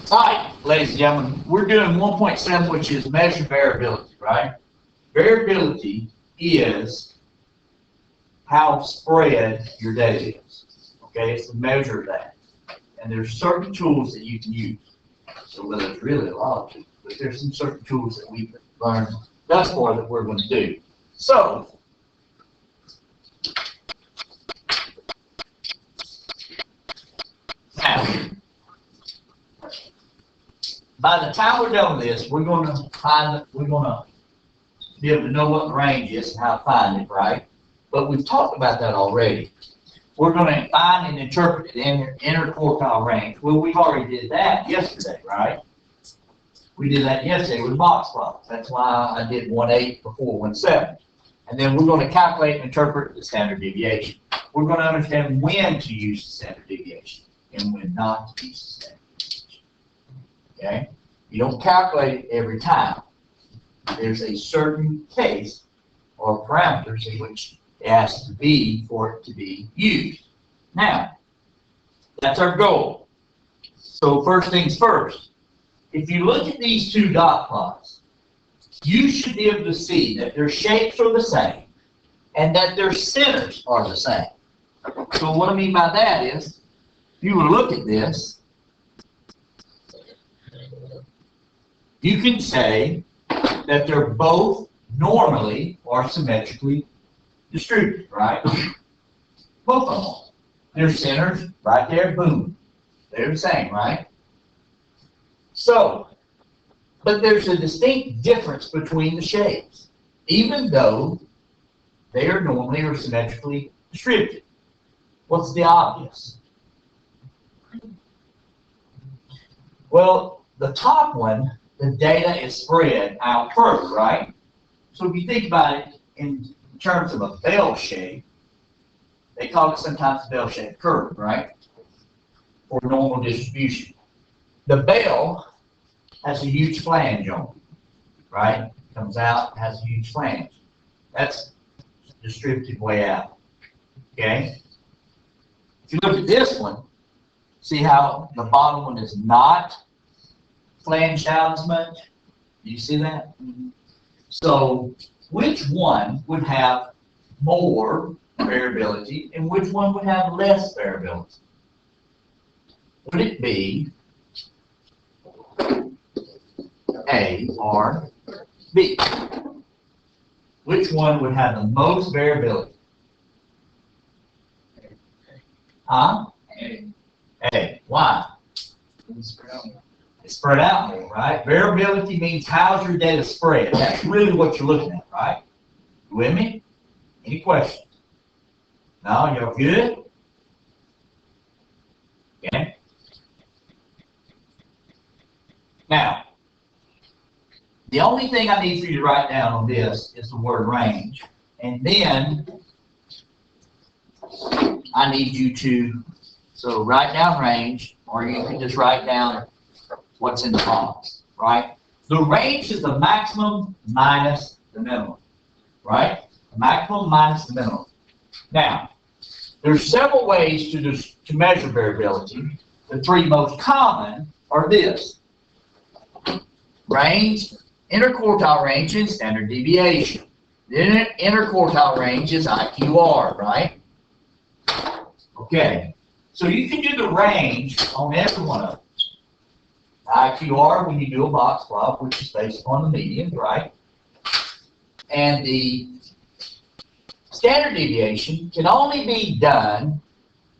All right, ladies and gentlemen, we're doing 1.7, which is measure variability, right? Variability is how spread your data is. Okay, it's the measure of that. And there's certain tools that you can use. So well, there's really a lot of tools, but there's some certain tools that we've learned thus far that we're going to do. So now, by the time we're done with this, we're going to be able to know what the range is and how to find it, right? But we've talked about that already. We're going to find and interpret the interquartile range. Well, we already did that yesterday, right? We did that yesterday with box plots. That's why I did 1.8 before 1.7. And then we're going to calculate and interpret the standard deviation. We're going to understand when to use the standard deviation and when not to use the standard deviation. Okay? You don't calculate it every time. There's a certain case or parameters in which it has to be for it to be used. Now, that's our goal. So first things first, if you look at these two dot plots, you should be able to see that their shapes are the same and that their centers are the same. So what I mean by that is, if you were to look at this, you can say that they're both normally or symmetrically distributed, right? Both of them. Their centers right there, boom. They're the same, right? So, but there's a distinct difference between the shapes, even though they are normally or symmetrically distributed. What's the obvious? Well, the top one, the data is spread out further, right? So if you think about it in terms of a bell shape, they call it sometimes a bell-shaped curve, right? Or normal distribution. The bell has a huge flange on it, right? Comes out, has a huge flange. That's distributed way out, okay? If you look at this one, see how the bottom one is not flanged out as much? Do you see that? Mm-hmm. So which one would have more variability and which one would have less variability? Would it be A or B? Which one would have the most variability? Huh? A. Why? It's spread out more, right? Variability means how's your data spread. That's really what you're looking at, right? You with me? Any questions? No, you're good? Okay. Now, the only thing I need for you to write down on this is the word range. And then I need you to, so write down range, or you can just write down what's in the box, right? The range is the maximum minus the minimum, right? The maximum minus the minimum. Now, there's several ways to measure variability. The three most common are this: range, interquartile range, and standard deviation. The interquartile range is IQR, right? Okay, so you can do the range on every one of them. IQR when you do a box plot, which is based on the median, right? And the standard deviation can only be done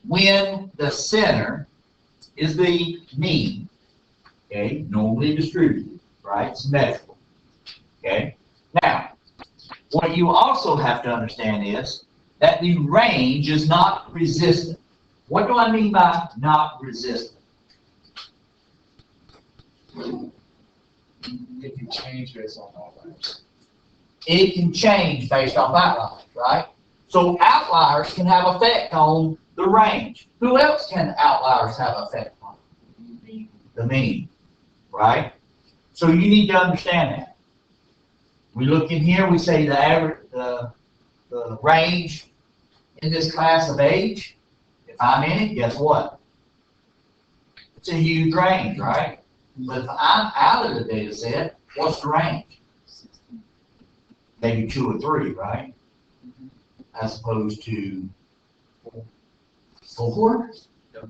when the center is the mean, okay? Normally distributed, right? Symmetrical, okay? Now, what you also have to understand is that the range is not resistant. What do I mean by not resistant? It can change based on outliers. It can change based off outliers, right? So outliers can have effect on the range. Who else can outliers have effect on? The mean, right? So you need to understand that. We look in here, we say the average, the range in this class of age. If I'm in it, guess what? It's a huge range, right? But if I'm out of the data set, what's the range? Maybe 2 or 3, right? As opposed to 4? Yep.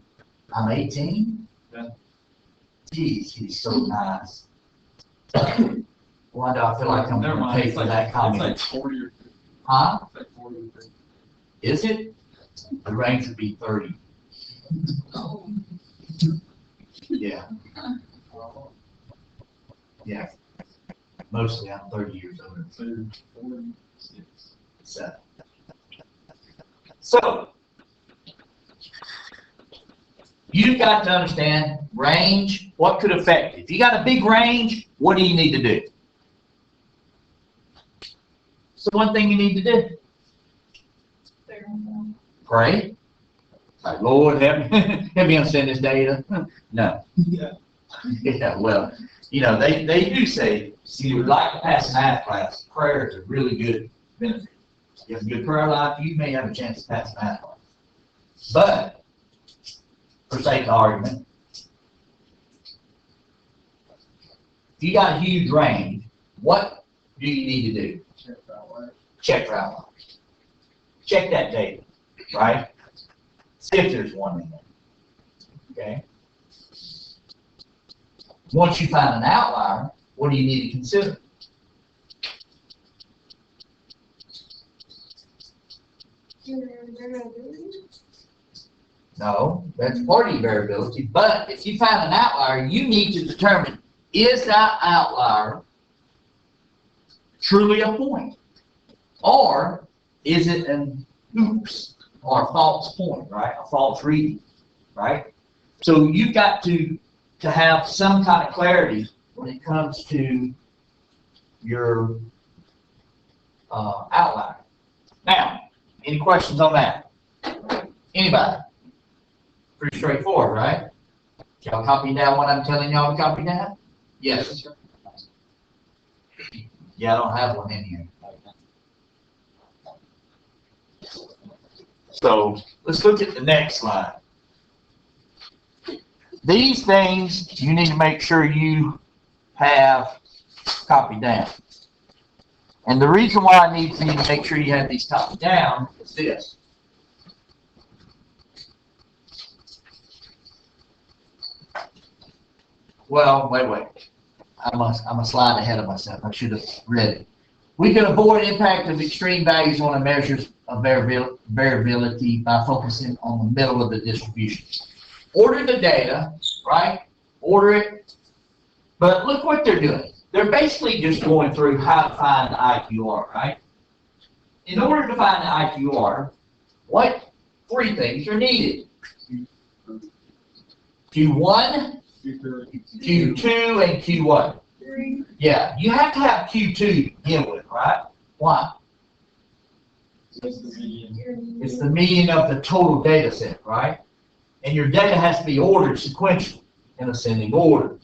I'm 18? Yeah. Geez, he's so nice. Why do I feel like I'm Never gonna mind, pay it's for like, that it's like comment? 40 or 50. Huh? It's like 40 or 50. Is it? The range would be 30. Yeah, yeah. Mostly I'm 30 years older. So you're 46. So, you've got to understand range, what could affect it. If you got a big range, what do you need to do? So one thing you need to do, pray. Like, Lord, help me understand this data. No. Yeah. Yeah, well, you know, they do say, you would like to pass a math class, prayer is a really good benefit. You have a good prayer life, you may have a chance to pass a math class. But, for sake of argument, if you got a huge range, what do you need to do? Check that way. Check for outliers. Check that data, right? See if there's one in there. Okay? Once you find an outlier, what do you need to consider? No, that's part of your variability, but if you find an outlier, you need to determine, is that outlier truly a point? Or is it an oops, or a false point, right? A false reading, right? So you've got to have some kind of clarity when it comes to your outlier. Now, any questions on that? Anybody? Pretty straightforward, right? Y'all copy down what I'm telling y'all to copy down? Yes. Yeah, I don't have one in here. So let's look at the next slide. These things you need to make sure you have copied down. And the reason why I need for you to make sure you have these copied down is this. Well, wait. I'm a slide ahead of myself. I should have read it. We can avoid impact of extreme values on a measures of variability by focusing on the middle of the distribution. Order the data, right? Order it. But look what they're doing. They're basically just going through how to find the IQR, right? In order to find the IQR, what 3 things are needed? Q1, Q2, and Q what? 3. Yeah, you have to have Q2 to begin with, right? Why? That's the median. It's the median of the total data set, right? And your data has to be ordered sequentially in ascending order,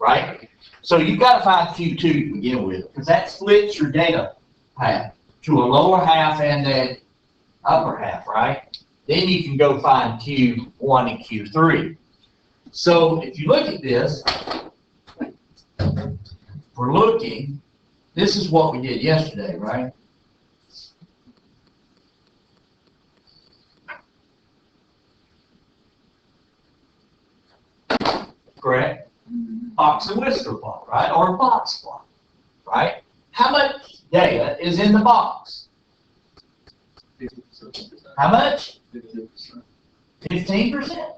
right? So you've got to find Q2 to begin with, because that splits your data path to a lower half and an upper half, right? Then you can go find Q1 and Q3. So if you look at this, we're looking, this is what we did yesterday, right? Correct? Box and whisker plot, right? Or a box plot, right? How much data is in the box? 50%. How much? 50%. 15%?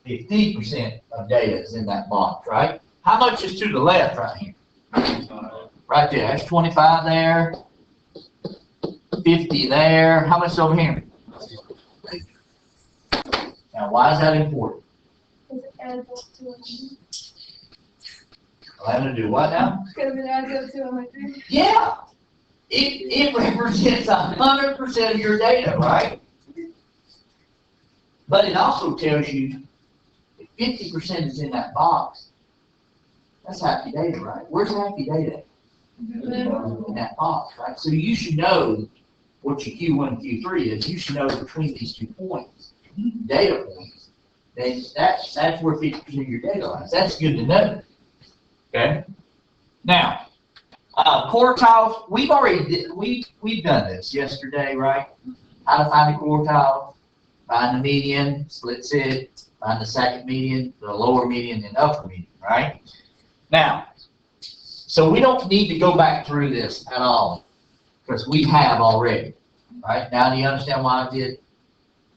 50% of data is in that box, right? How much is to the left right here? Right there, that's 25 there, 50 there. How much over here? Now, why is that important? Because it adds up to 100. I'll have to do what now? Because it adds up to 100. Yeah, it represents 100% of your data, right? But it also tells you if 50% is in that box, that's half your data, right? Where's half your data? In that box, right? So you should know what your Q1 and Q3 is. You should know between these 2 points, data points, then that's where 50% of your data lies. That's good to know. Okay? Now, quartiles, we've done this yesterday, right? How to find the quartile, find the median, splits it, find the second median, the lower median, and upper median, right? Now, so we don't need to go back through this at all, because we have already, right? Now, do you understand why I did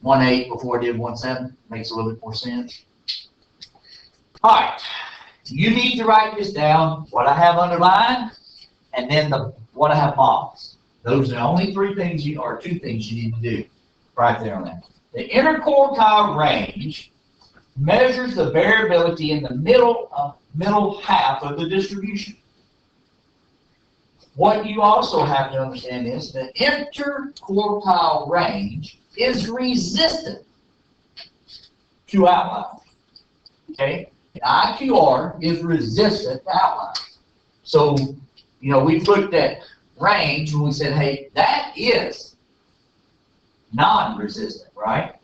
1.8 before I did 1.7? Makes a little bit more sense. All right, you need to write this down, what I have underlined, and then what I have boxed. Those are the only two things you need to do right there on that. The interquartile range measures the variability in the middle half of the distribution. What you also have to understand is the interquartile range is resistant to outliers. Okay? The IQR is resistant to outliers. So, we've looked at range and we said, hey, that is non-resistant, right?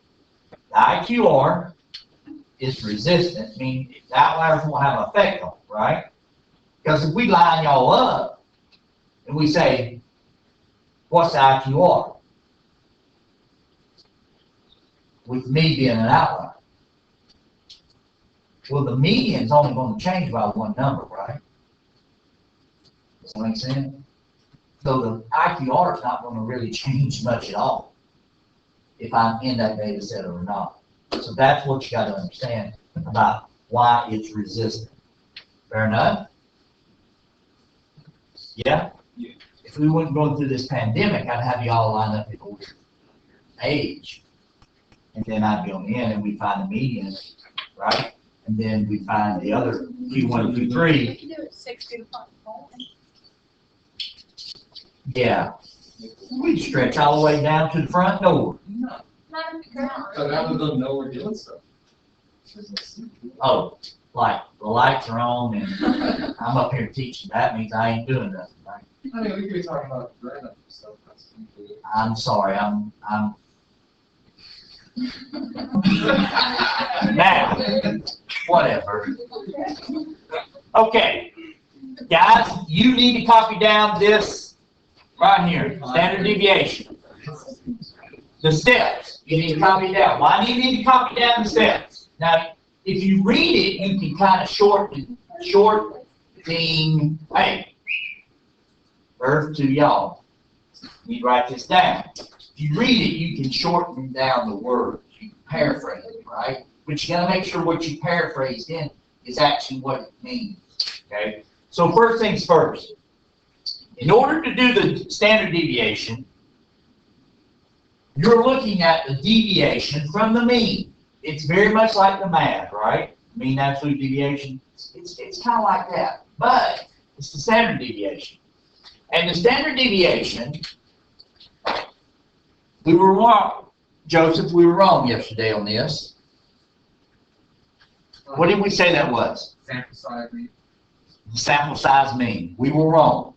The IQR is resistant, meaning the outliers won't have an effect on it, right? Because if we line y'all up and we say, what's the IQR? With me being an outlier. Well, the median's only going to change by one number, right? Does that make sense? So the IQR is not going to really change much at all if I'm in that data set or not. So that's what you got to understand about why it's resistant. Fair enough? Yeah? Yeah. If we weren't going through this pandemic, I'd have you all line up in order age. And then I'd go in and we'd find the median, right? And then we'd find the other Q1 and Q3. You do it 60 to 5. Yeah. We'd stretch all the way down to the front door. No. So now we don't know we're doing stuff. Oh, like the lights are on and I'm up here teaching. That means I ain't doing nothing, right? I mean, we could be talking about random stuff. That's completely. I'm sorry, I'm now, whatever. Okay, guys, you need to copy down this right here, standard deviation. The steps, you need to copy down. Why do you need to copy down the steps? Now, if you read it, you can kind of shorten, hey, earth to y'all. You write this down. If you read it, you can shorten down the words. You can paraphrase it, right? But you gotta make sure what you paraphrased in is actually what it means, okay? So first things first. In order to do the standard deviation, you're looking at the deviation from the mean. It's very much like the math, right? Mean absolute deviation. It's kind of like that, but it's the standard deviation. And the standard deviation, we were wrong, Joseph, we were wrong yesterday on this. What did we say that was? Sample size. Sample size mean. We were wrong.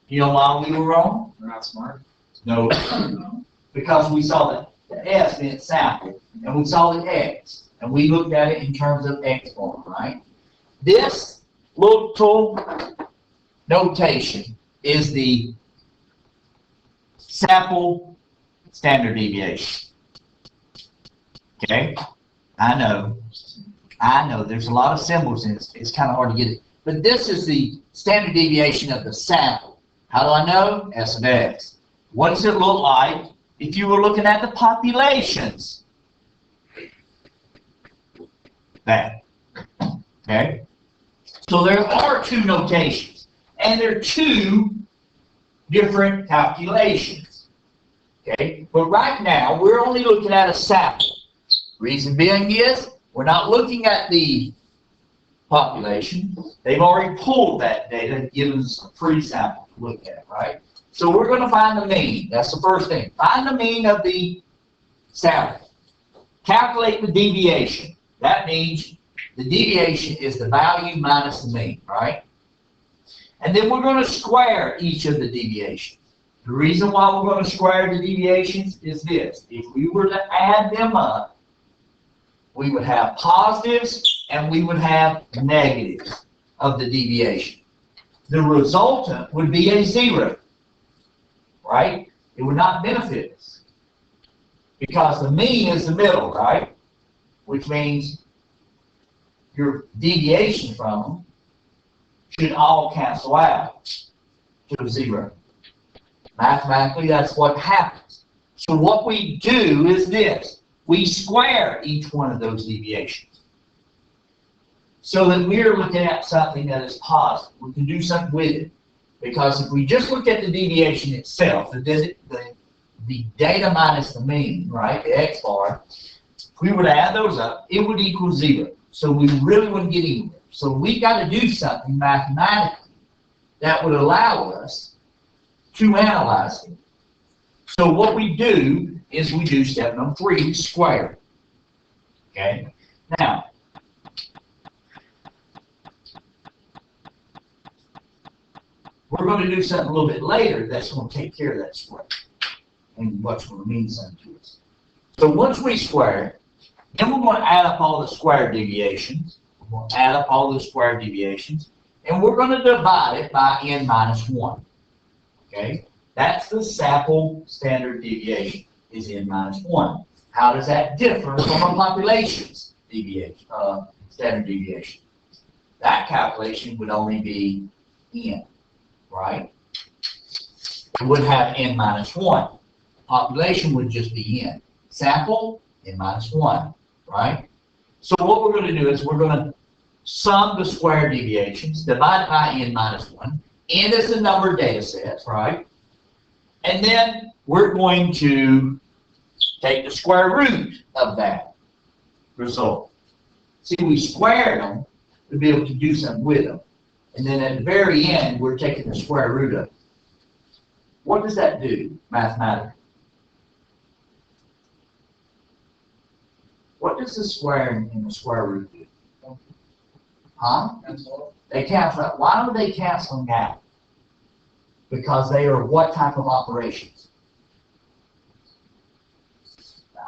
You know why we were wrong? We're not smart. No. Because we saw the S meant sample, and we saw the X, and we looked at it in terms of X form, right? This little notation is the sample standard deviation. Okay? I know, there's a lot of symbols in it. It's kind of hard to get it. But this is the standard deviation of the sample. How do I know? S of X. What does it look like if you were looking at the populations? That. Okay? So there are two notations, and there are two different calculations. Okay? But right now, we're only looking at a sample. Reason being is, we're not looking at the population. They've already pulled that data and given us a free sample to look at, right? So we're going to find the mean. That's the first thing. Find the mean of the sample. Calculate the deviation. That means the deviation is the value minus the mean, right? And then we're going to square each of the deviations. The reason why we're going to square the deviations is this. If we were to add them up, we would have positives and we would have negatives of the deviation. The resultant would be a 0, right? It would not benefit us because the mean is the middle, right? Which means your deviation from them should all cancel out to 0. Mathematically, that's what happens. So what we do is this. We square each one of those deviations so that we're looking at something that is positive. We can do something with it. Because if we just look at the deviation itself, the data minus the mean, right, the x bar, if we were to add those up, it would equal 0. So we really wouldn't get anywhere. So we got to do something mathematically that would allow us to analyze it. So what we do is we do step number 3, we square. Okay? Now, we're going to do something a little bit later that's going to take care of that square and what's going to mean something to us. So once we square, then we're going to add up all the square deviations. We're going to add up all the square deviations, and we're going to divide it by n minus 1. Okay? That's the sample standard deviation, is n minus 1. How does that differ from a population's deviation, standard deviation? That calculation would only be n, right? It would have n minus 1. Population would just be n. Sample, n minus 1, right? So what we're going to do is we're going to sum the square deviations, divide by n minus 1. N is the number of data sets, right? And then we're going to take the square root of that result. See, we squared them to be able to do something with them. And then at the very end, we're taking the square root of it. What does that do mathematically? What does the squaring and the square root do? Huh? They cancel out. Why are they canceling out? Because they are what type of operations?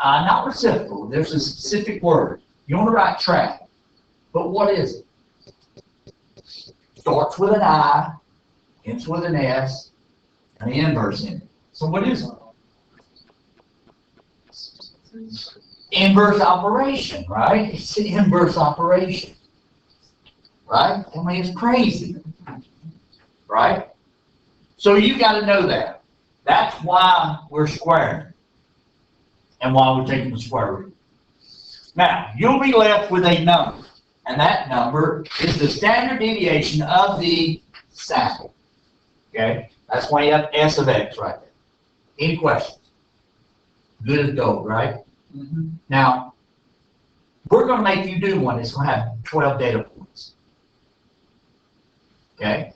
Not reciprocal. There's a specific word. You're on the right track. But what is it? Starts with an I, ends with an S, and the inverse in it. So what is it? Inverse operation, right? It's the inverse operation. Right? I mean, it's crazy. Right? So you got to know that. That's why we're squaring. And why we're taking the square root. Now, you'll be left with a number. And that number is the standard deviation of the sample. Okay? That's why you have S of X right there. Any questions? Good as gold, right? Mm-hmm. Now, we're going to make you do one. It's going to have 12 data points. Okay?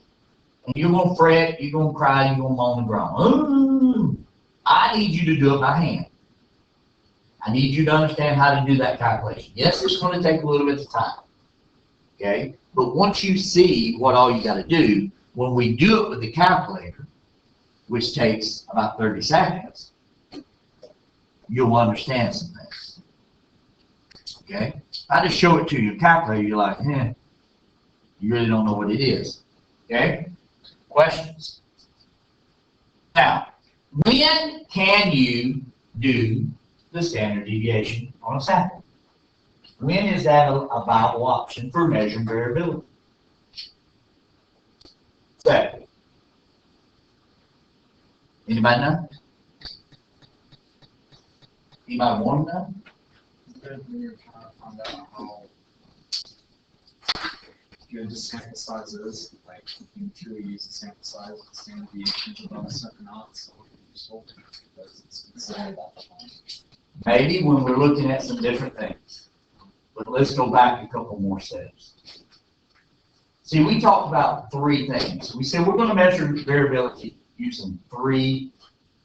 And you're going to fret, you're going to cry, you're going to moan and groan. Ooh, I need you to do it by hand. I need you to understand how to do that calculation. Yes, it's going to take a little bit of time. Okay? But once you see what all you got to do, when we do it with the calculator, which takes about 30 seconds, you'll understand some things. Okay? If I just show it to you, calculator, you're like, you really don't know what it is. Okay? Questions? Now, when can you do the standard deviation on a sample? When is that a viable option for measuring variability? Second. Anybody know? Anybody want to know? When you're trying to find out how good the sample size is, like you can truly use the sample size of the standard deviations above a certain amount, so it's useful because it's considered about the time. Maybe when we're looking at some different things. But let's go back a couple more steps. See, we talked about 3 things. We said we're going to measure variability using 3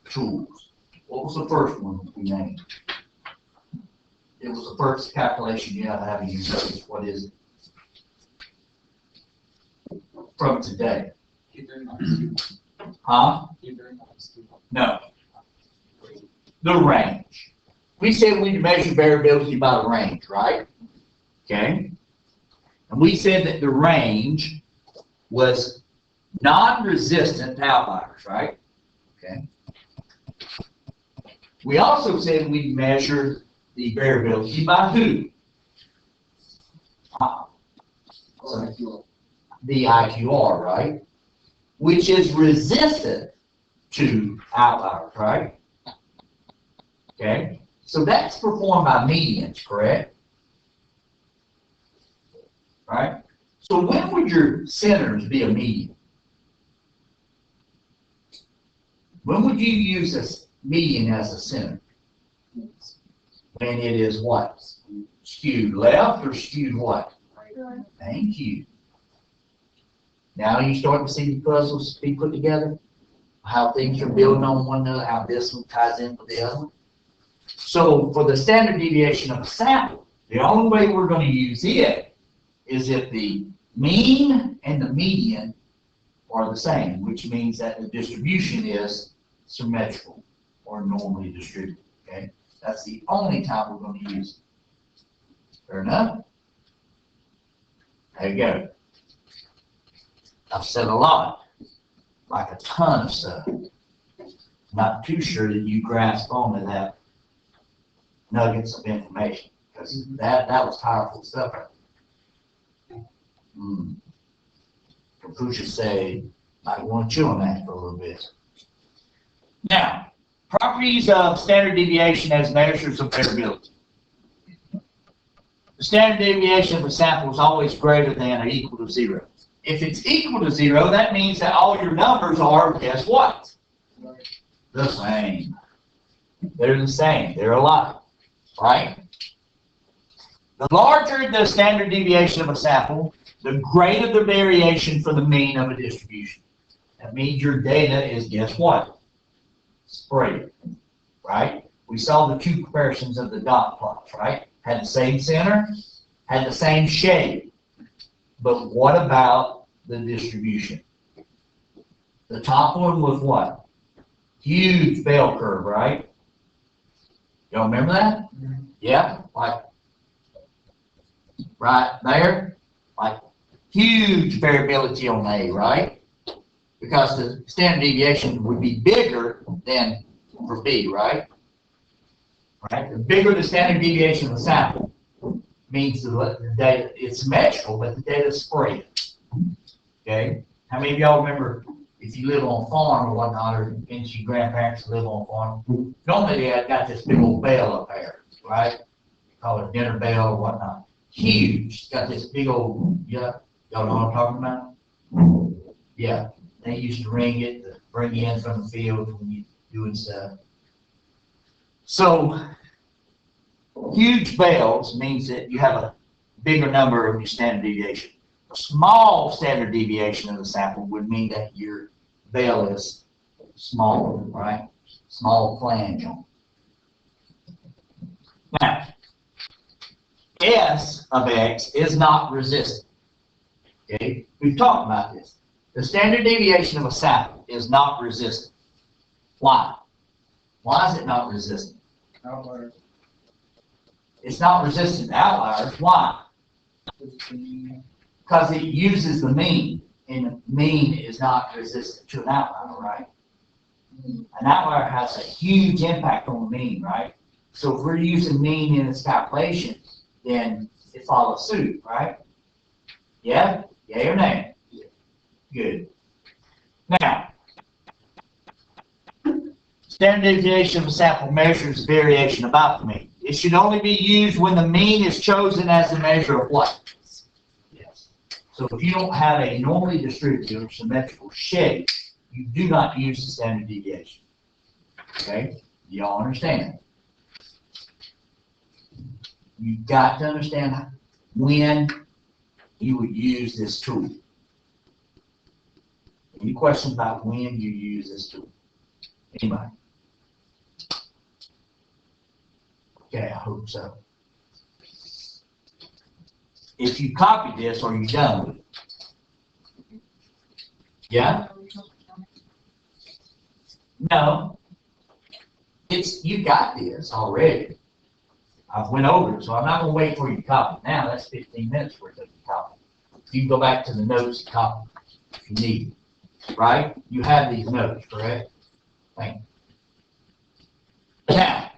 tools. What was the first one that we named? It was the first calculation you have to have in your studies. What is it? From today. Huh? No. The range. we said we'd measure variability by the range, right? Okay? And we said that the range was non-resistant to outliers, right? Okay. We also said we measured the variability by who? The IQR, right? Which is resistant to outliers, right? Okay. So that's performed by medians, correct? Right? So when would your centers be a median? When would you use a median as a center? When it is what? Skewed left or skewed what? Thank you. Now you start to see the puzzles be put together, how things are building on one another, how this one ties in with the other one. So for the standard deviation of a sample, the only way we're going to use it is if the mean and the median are the same, which means that the distribution is symmetrical or normally distributed, okay? That's the only time we're going to use it. Fair enough? There you go. I've said a lot, like a ton of stuff. Not too sure that you grasp onto that nuggets of information, because that was powerful stuff. Confucius say, I want to chew on that for a little bit. Now, properties of standard deviation as measures of variability. The standard deviation of a sample is always greater than or equal to 0. If it's equal to 0, that means that all your numbers are, guess what? The same. They're the same. They're alike, right? The larger the standard deviation of a sample, the greater the variation for the mean of a distribution. That means your data is, guess what? Spread, right? We saw the two comparisons of the dot plots, right? Had the same center, had the same shape. But what about the distribution? The top one was what? Huge bell curve, right? Y'all remember that? Yeah, like right there, like huge variability on A, right? Because the standard deviation would be bigger than for B, right? Right? The bigger the standard deviation of the sample means the data, it's symmetrical, but the data is spread. Okay? How many of y'all remember if you live on a farm or whatnot, or if your grandparents live on a farm, normally they have got this big old bell up there, right? Call it dinner bell or whatnot. Huge. It's got this big old, yeah, y'all know what I'm talking about? Yeah. They used to ring it to bring you in from the field when you're doing stuff. So, huge bells means that you have a bigger number of your standard deviation. A small standard deviation of the sample would mean that your bell is smaller, right? Small flange on. Now, S of X is not resistant. Okay? We've talked about this. The standard deviation of a sample is not resistant. Why? Why is it not resistant? Outliers. It's not resistant to outliers. Why? Because it uses the mean, and the mean is not resistant to an outlier, right? An outlier has a huge impact on the mean, right? So if we're using mean in its calculation, then it follows suit, right? Yeah? Yay or nay? Good. Now, standard deviation of a sample measures variation about the mean. It should only be used when the mean is chosen as a measure of what? Yes. So if you don't have a normally distributed or symmetrical shape, you do not use the standard deviation. Okay? Y'all understand? You've got to understand when you would use this tool. Any questions about when you use this tool? Anybody? Okay, I hope so. If you copied this, are you done with it? Yeah? No. You got this already. I went over it, so I'm not gonna wait for you to copy. Now, that's 15 minutes worth of copy. You can go back to the notes and copy if you need, right? You have these notes, correct? Thank you. Now,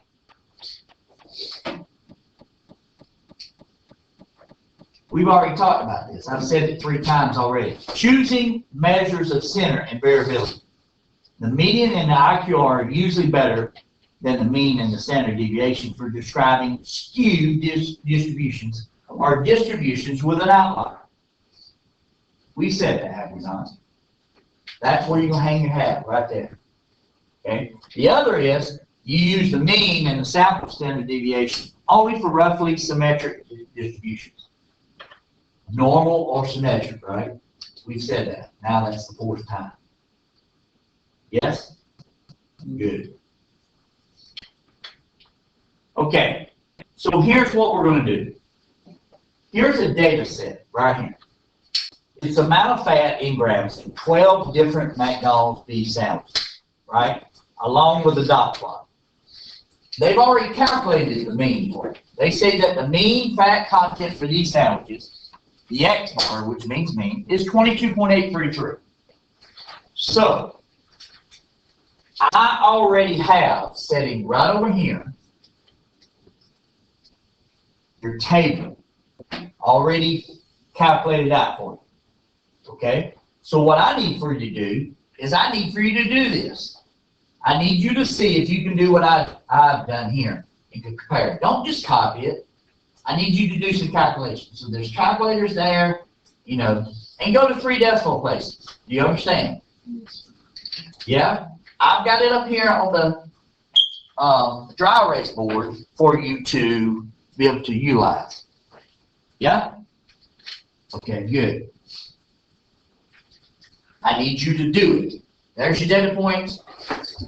we've already talked about this. I've said it 3 times already. Choosing measures of center and variability. The median and the IQ are usually better than the mean and the standard deviation for describing skewed distributions or distributions with an outlier. We said that, have we not? That's where you're going to hang your hat, right there. Okay? The other is you use the mean and the sample standard deviation only for roughly symmetric distributions. Normal or symmetric, right? We've said that. Now that's the 4th time. Yes? Good. Okay, so here's what we're going to do. Here's a data set right here. It's the amount of fat in grams in 12 different McDonald's beef sandwiches, right? Along with the dot plot. They've already calculated the mean for it. They say that the mean fat content for these sandwiches, the X bar, which means mean, is 22.833. So, I already have, sitting right over here, your table already calculated out for you. Okay? So what I need for you to do is I need for you to do this. I need you to see if you can do what I've done here and compare. Don't just copy it. I need you to do some calculations. So there's calculators there, you know, and go to 3 decimal places. Do you understand? Yeah? I've got it up here on the dry erase board for you to be able to utilize. Yeah? Okay, good. I need you to do it. There's your data points.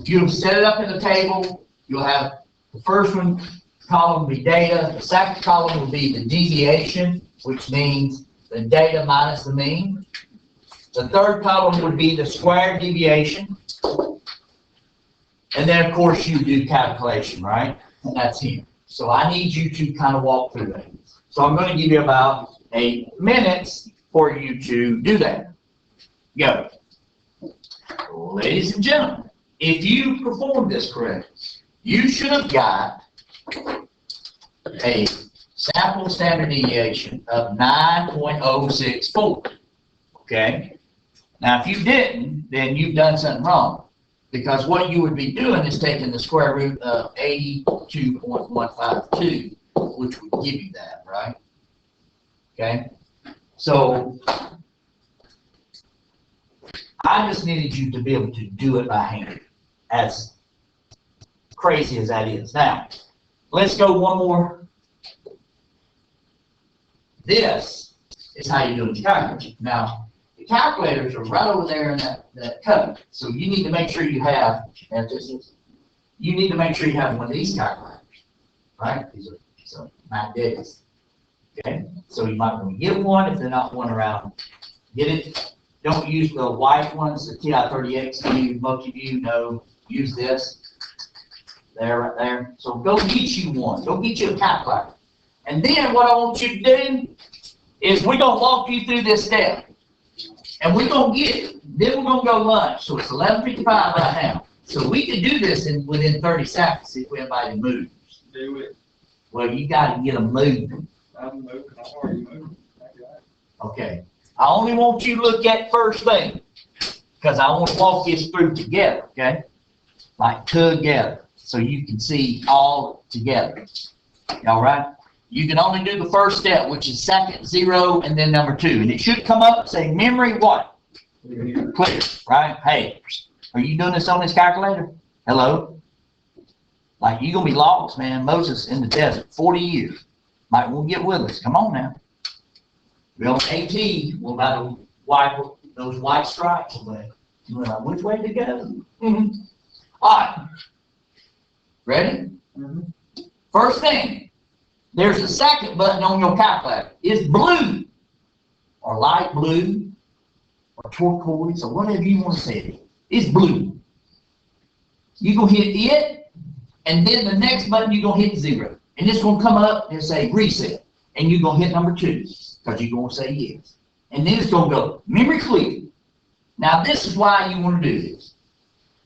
If you set it up in the table, you'll have the first one column will be data. The second column will be the deviation, which means the data minus the mean. The third column would be the square deviation. And then, of course, you do calculation, right? And that's here. So I need you to kind of walk through that. So I'm going to give you about 8 minutes for you to do that. Go. Ladies and gentlemen, if you performed this correctly, you should have got a sample standard deviation of 9.064. Okay? Now, if you didn't, then you've done something wrong. Because what you would be doing is taking the square root of 82.152, which would give you that, right? Okay? So, I just needed you to be able to do it by hand, as crazy as that is. Now, let's go one more. This is how you do it in calculation. Now, the calculators are right over there in that cupboard. So you need to make sure you have, you need to make sure you have one of these calculators, right? These are magnetic. Okay? So you might want to get one if they're not one around. Get it. Don't use the white ones, the TI-30X, most of you know, use this. There, right there. So go get you one. Go get you a calculator. And then what I want you to do is we're going to walk you through this step. And we're going to get it. Then we're going to go lunch. So it's 11:55 right now. So we can do this within 30 seconds if everybody moves. Do it. Well, you got to get them moving. I'm moving. I'm already moving. Okay. I only want you to look at first thing. Because I want to walk this through together, okay? Like together. So you can see all together. All right? You can only do the first step, which is second, 0, and then number 2. And it should come up saying memory what? Clear, right? Hey, are you doing this on this calculator? Hello? Like, you're going to be lost, man. Moses in the desert, 40 years. Might want to get with us. Come on now. We're on AT. We're about to wipe those white stripes away. You're like, which way to go? All right. Ready? First thing, there's a second button on your calculator. It's blue, or light blue, or turquoise, or whatever you want to say it. It's blue. You're going to hit it, and then the next button you're going to hit 0. And it's gonna come up and say reset, and you're gonna hit number 2, because you're gonna say yes. And then it's gonna go, memory clear. Now this is why you wanna do this,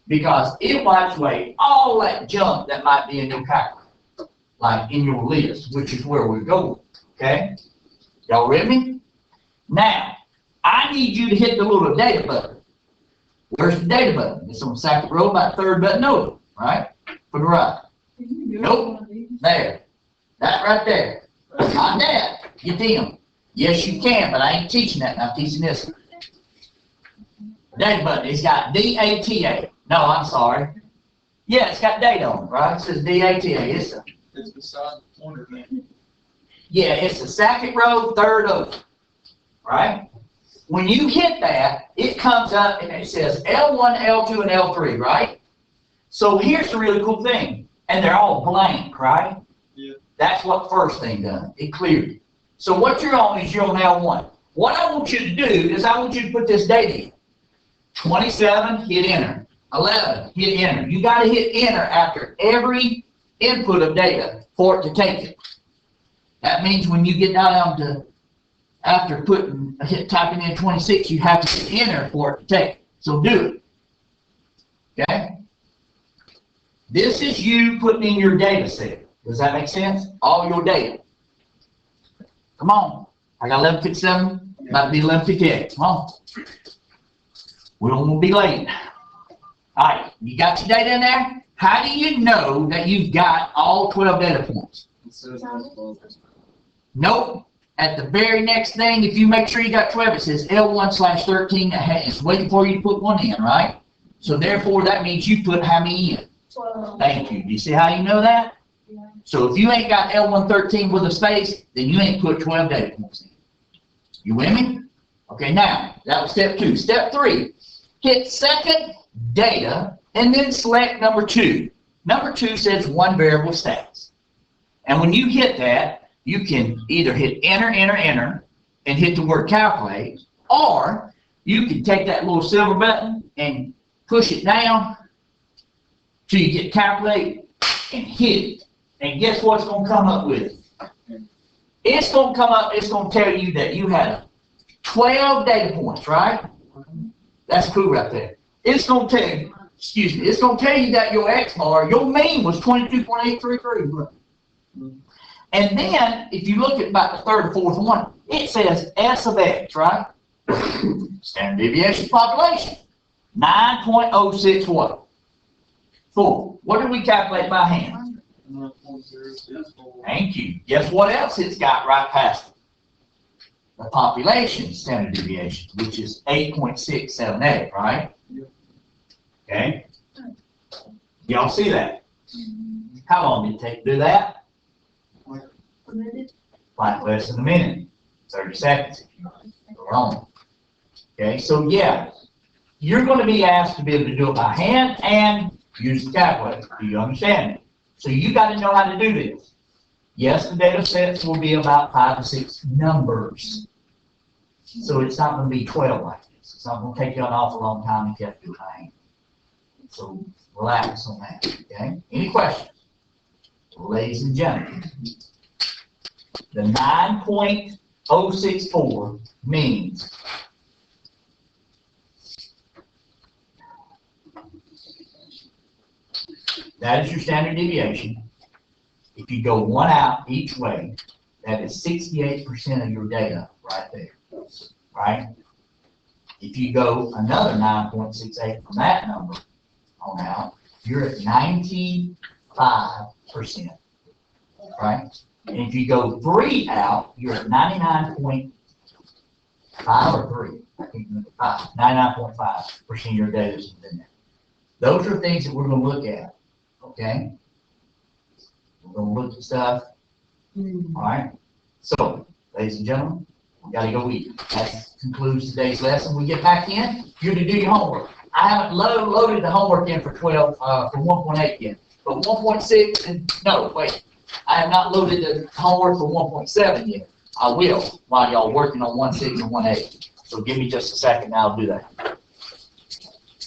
because it wipes away all that junk that might be in your calculator, like in your list, which is where we're going, okay? Y'all with me? Now, I need you to hit the little data button. Where's the data button? It's on the second row, about third button over, right? For the right. Nope. There. That right there. Not that. Get them. Yes, you can, but I ain't teaching that. I'm teaching this. Data button. It's got DATA. No, I'm sorry. Yeah, it's got data on it, right? It says DATA. It's beside the pointer thing. Yeah, it's the second row, third over. Right? When you hit that, it comes up and it says L1, L2, and L3, right? So here's the really cool thing. And they're all blank, right? Yeah. That's what first thing done. It cleared it. So what you're on is you're on L1. What I want you to do is I want you to put this data in. 27, hit enter. 11, hit enter. You got to hit enter after every input of data for it to take it. That means when you get down to after typing in 26, you have to hit enter for it to take it. So do it. Okay? This is you putting in your data set. Does that make sense? All your data. Come on. I got 11:57. About to be 11:58. Come on. We don't want to be late. All right. You got your data in there? How do you know that you've got all 12 data points? It says L12. Nope. At the very next thing, if you make sure you got 12, it says L1/13. It's waiting for you to put 1 in, right? So therefore, that means you put how many in? 12. Thank you. Do you see how you know that? Yeah. So if you ain't got L113 with a space, then you ain't put 12 data points in. You with me? Okay, now, that was step 2. Step 3, hit second data, and then select number 2. Number 2 says 1 variable stats. And when you hit that, you can either hit enter, enter, enter, and hit the word calculate, or you can take that little silver button and push it down till you get calculate and hit it. And guess what's going to come up with it? It's going to come up, it's going to tell you that you had 12 data points, right? That's cool right there. It's going to tell you, it's going to tell you that your X bar, your mean was 22.833. And then, if you look at about the third or fourth one, it says S of X, right? Standard deviation population. 9.06 what? 4. What did we calculate by hand? 9.064. Thank you. Guess what else it's got right past it? The population standard deviation, which is 8.678, right? Yep. Okay? Y'all see that? How long did it take to do that? Like less than a minute, 30 seconds if you're wrong. Okay, so yeah, you're going to be asked to be able to do it by hand and use the calculator. Do you understand it? So you got to know how to do this. Yes, the data sets will be about 5 to 6 numbers. So it's not going to be 12 like this. It's not going to take you an awful long time if you have to do it by hand. So relax on that, okay? Any questions? Ladies and gentlemen, the 9.064 means that is your standard deviation. If you go 1 out each way, that is 68% of your data right there, right? If you go another 9.68 from that number on out, you're at 95%, right? And if you go 3 out, you're at 99.5 or 3. I think 99.5% of your data is within there. Those are things that we're going to look at, okay? We're going to look at stuff. All right? So, ladies and gentlemen, we got to go eat. That concludes today's lesson. We get back in, you're to do your homework. I haven't loaded the homework in for 1.8 yet. But 1.6, and no, wait. I have not loaded the homework for 1.7 yet. I will while y'all working on 1.6 and 1.8. So give me just a second and I'll do that.